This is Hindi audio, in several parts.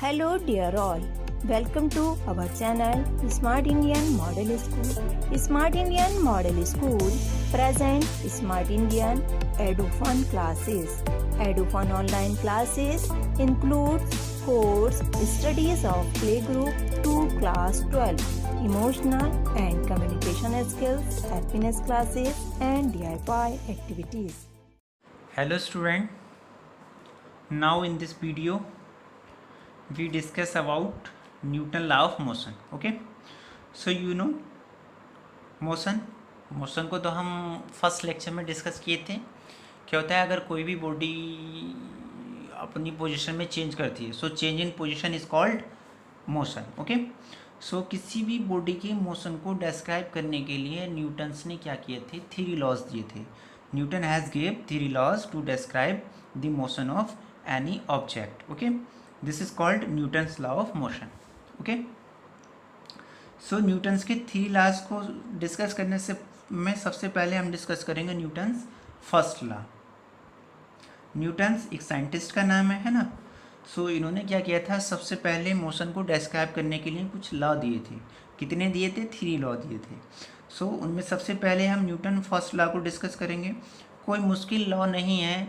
Hello dear all, welcome to our channel Smart Indian Model School. Smart Indian Model School present Smart Indian EduFun classes. EduFun online classes includes course studies of playgroup to class 12, emotional and communication skills, happiness classes and DIY activities. Hello student, now in this video we discuss about Newton law of motion. Okay, so you know motion को तो हम फर्स्ट लेक्चर में डिस्कस किए थे. क्या होता है अगर कोई भी बॉडी अपनी पोजीशन में चेंज करती है, so change in position is called motion. Okay, so किसी भी बॉडी के मोशन को डिस्क्राइब करने के लिए न्यूटन्स ने क्या किए थे, 3 लॉज दिए थे. Newton has give 3 laws to describe the motion of any object. Okay, this is called Newton's law of motion. Okay, so Newton's के 3 लॉज को डिस्कस करने से में सबसे पहले हम डिस्कस करेंगे न्यूटन्स फर्स्ट लॉ. न्यूटन्स एक साइंटिस्ट का नाम है ना. सो इन्होंने क्या किया था, सबसे पहले मोशन को डिस्क्राइब करने के लिए कुछ लॉ दिए थे. कितने दिए थे? 3 लॉ दिए थे. सो उनमें सबसे पहले हम न्यूटन फर्स्ट लॉ को डिस्कस करेंगे. कोई मुश्किल लॉ नहीं है,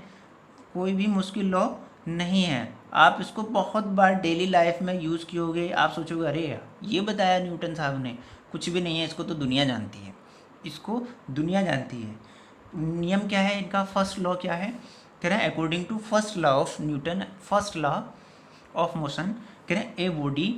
कोई भी मुश्किल लॉ नहीं है. आप इसको बहुत बार डेली लाइफ में यूज़ कियोगे. आप सोचोगे अरे यार ये बताया न्यूटन साहब ने, कुछ भी नहीं है, इसको तो दुनिया जानती है. इसको दुनिया जानती है. नियम क्या है इनका? फर्स्ट लॉ क्या है? कह रहे हैं according to first law of Newton, first law of motion, कह रहे हैं a body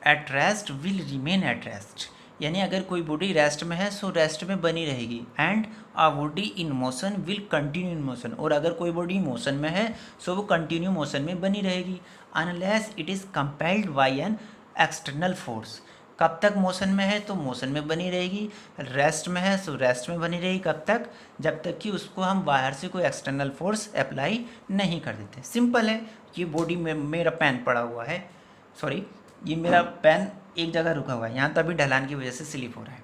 at rest will remain at rest. यानी अगर कोई बॉडी रेस्ट में है सो रेस्ट में बनी रहेगी. And a body in motion will continue in motion. और अगर कोई बॉडी मोशन में है सो वो कंटिन्यू मोशन में बनी रहेगी unless it is compelled bye an external force. कब तक मोशन में है तो मोशन में बनी रहेगी, रेस्ट में है सो रेस्ट में बनी रहेगी. कब तक? जब तक कि उसको हम बाहर से कोई एक्सटर्नल फोर्स अप्लाई नहीं कर देते. सिंपल है. ये बॉडी में मेरा पेन पड़ा हुआ है, सॉरी ये मेरा पेन एक जगह रुका हुआ है, यहाँ तो अभी ढलान की वजह से स्लिप हो रहा है.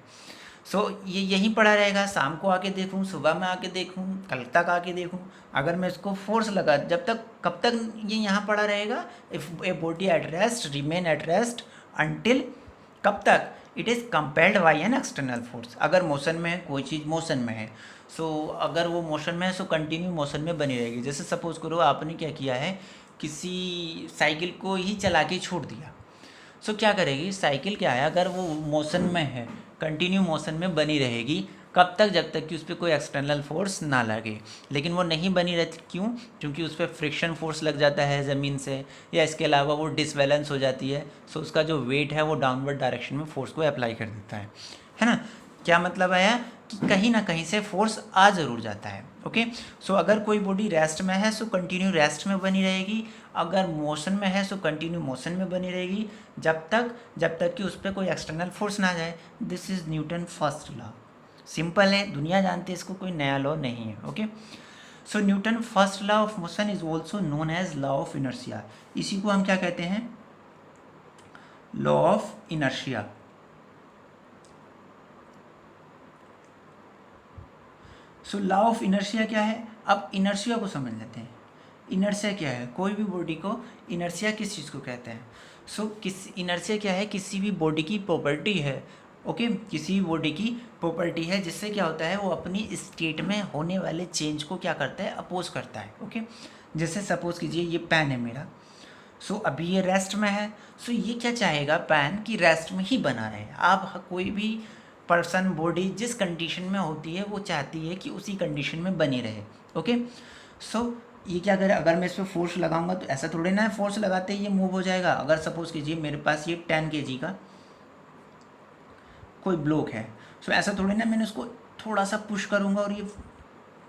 सो ये यहीं पड़ा रहेगा. शाम को आके देखूँ, सुबह में आके देखूँ, कल तक आके देखूँ, अगर मैं इसको फोर्स लगा जब तक, कब तक ये यहाँ पड़ा रहेगा? If A body at rest remain at rest until, कब तक? It is compelled bye an external force. अगर मोशन में है, कोई चीज़ मोशन में है, सो अगर वो मोशन में है सो कंटिन्यू मोशन में बनी रहेगी. जैसे सपोज करो आपने क्या किया है, किसी साइकिल को ही चला के छोड़ दिया, सो क्या करेगी साइकिल? क्या है, अगर वो मोशन में है कंटिन्यू मोशन में बनी रहेगी. कब तक? जब तक कि उस पर कोई एक्सटर्नल फोर्स ना लगे. लेकिन वो नहीं बनी रहती. क्यों? क्योंकि उस पर फ्रिक्शन फोर्स लग जाता है ज़मीन से, या इसके अलावा वो डिसबैलेंस हो जाती है. सो उसका जो वेट है वो डाउनवर्ड डायरेक्शन में फोर्स को अप्लाई कर देता है ना. क्या मतलब आया कि कहीं ना कहीं से फोर्स आ ज़रूर जाता है. ओके, सो अगर कोई बॉडी रेस्ट में है सो कंटिन्यू रेस्ट में बनी रहेगी. अगर मोशन में है सो कंटिन्यू मोशन में बनी रहेगी जब तक कि उस पर कोई एक्सटर्नल फोर्स ना जाए. This is Newton first law. Simple है, दुनिया जानती है इसको, कोई नया लॉ नहीं है. Okay, so Newton first law of motion is also known as law of inertia. इसी को हम क्या कहते हैं? Law of inertia. So law of inertia क्या है? अब इनर्शिया को समझ लेते हैं. इनर्शिया क्या है? कोई भी बॉडी को इनर्शिया किस चीज़ को कहते हैं? सो किस इनर्शिया क्या है? किसी भी बॉडी की प्रॉपर्टी है. ओके, किसी भी बॉडी की प्रॉपर्टी है जिससे क्या होता है, वो अपनी स्टेट में होने वाले चेंज को क्या करता है, अपोज करता है. ओके, जैसे सपोज कीजिए ये पेन है मेरा, सो अभी ये रेस्ट में है. सो ये क्या चाहेगा पेन की रेस्ट में ही बना रहे. आप कोई भी पर्सन बॉडी जिस कंडीशन में होती है वो चाहती है कि उसी कंडीशन में बनी रहे. ओके, सो ये क्या करे, अगर मैं इस पर फोर्स लगाऊंगा तो ऐसा थोड़ी ना है फोर्स लगाते ही ये मूव हो जाएगा. अगर सपोज कीजिए मेरे पास ये 10 kg का कोई ब्लॉक है, सो ऐसा थोड़ी ना मैंने उसको थोड़ा सा पुश करूंगा और ये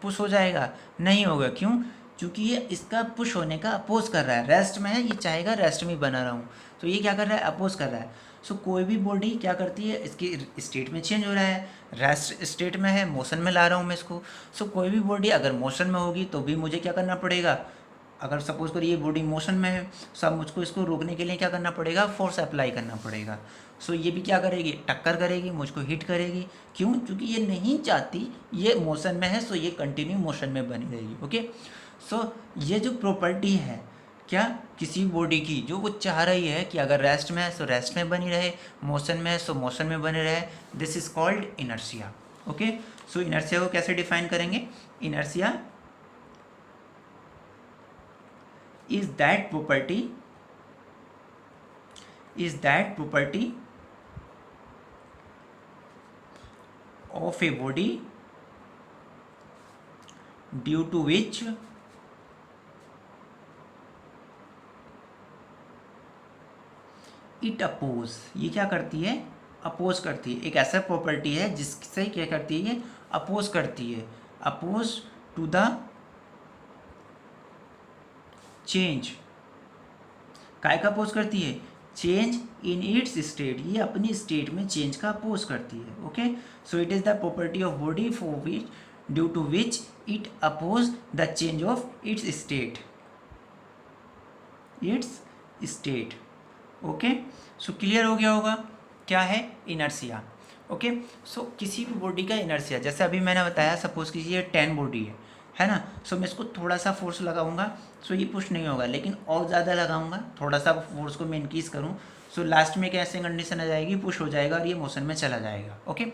पुश हो जाएगा. नहीं होगा. क्यों? क्योंकि ये इसका पुश होने का अपोज कर रहा है. रेस्ट में है, ये चाहेगा रेस्ट में ही बना रहा हूँ, तो ये क्या कर रहा है, अपोज कर रहा है. सो कोई भी बॉडी क्या करती है, इसकी स्टेट में चेंज हो रहा है, रेस्ट स्टेट में है, मोशन में ला रहा हूँ मैं इसको. सो कोई भी बॉडी अगर मोशन में होगी तो भी मुझे क्या करना पड़ेगा, अगर सपोज करिए ये बॉडी मोशन में है सब मुझको इसको रोकने के लिए क्या करना पड़ेगा, फोर्स अप्लाई करना पड़ेगा. सो ये भी क्या करेगी, टक्कर करेगी, मुझको हिट करेगी. क्यों? क्योंकि ये नहीं चाहती ये मोशन में है, सो ये कंटिन्यू मोशन में बनी रहेगी. ओके, सो ये जो प्रॉपर्टी है क्या, किसी बॉडी की जो वो चाह रही है कि अगर रेस्ट में है तो रेस्ट में बनी रहे, मोशन में है तो मोशन में बने रहे, this is called inertia. Okay, so inertia को कैसे डिफाइन करेंगे? Inertia is that property of a body due to which it oppose, ये क्या करती है? अपोज करती है। एक ऐसा प्रॉपर्टी है जिससे क्या करती है? अपोज करती है, अपोज टू द चेंज। काय का अपोज करती है? चेंज इन इट्स स्टेट, ये अपनी स्टेट में चेंज का अपोज करती है। Okay, so it is the property of body for which due to which it oppose the change of its state. Okay, so clear हो गया होगा क्या है इनर्शिया। ओके, सो किसी भी बॉडी का इनर्शिया, जैसे अभी मैंने बताया, सपोज कीजिए 10 बॉडी है ना, सो मैं इसको थोड़ा सा फोर्स लगाऊंगा, सो ये पुश नहीं होगा, लेकिन और ज़्यादा लगाऊंगा, थोड़ा सा फोर्स को मैं इंक्रीज करूँ, सो लास्ट में कैसे कंडीशन आ जाएगी? पुश हो जाएगा और ये मोशन में चला जाएगा। ओके,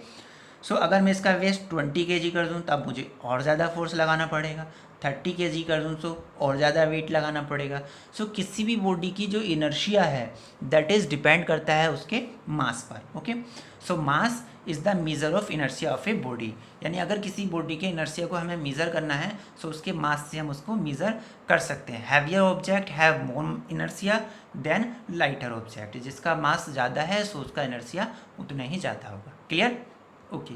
सो अगर मैं इसका वेट 20 kg कर दूँ तब मुझे और ज़्यादा फोर्स लगाना पड़ेगा, 30 kg कर दूँ तो और ज़्यादा वेट लगाना पड़ेगा। सो किसी भी बॉडी की जो इनर्शिया है दैट इज़ डिपेंड करता है उसके मास पर। Okay, so mass is the measure of inertia of a body, यानी अगर किसी बॉडी के इनर्शिया को हमें मेज़र करना है सो उसके मास से हम उसको मेज़र कर सकते हैं। Heavier object have more inertia than lighter object, जिसका मास ज़्यादा है सो उसका इनर्शिया उतना ही ज़्यादा होगा। क्लियर? ओके।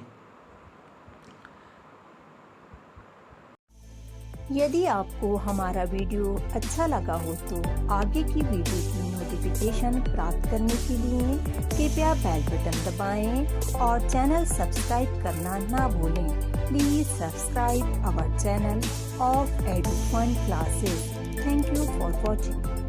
यदि आपको हमारा वीडियो अच्छा लगा हो तो आगे की वीडियो की नोटिफिकेशन प्राप्त करने के लिए कृपया बेल बटन दबाएं और चैनल सब्सक्राइब करना ना भूलें। Please subscribe our channel of Edufun classes. Thank you for watching.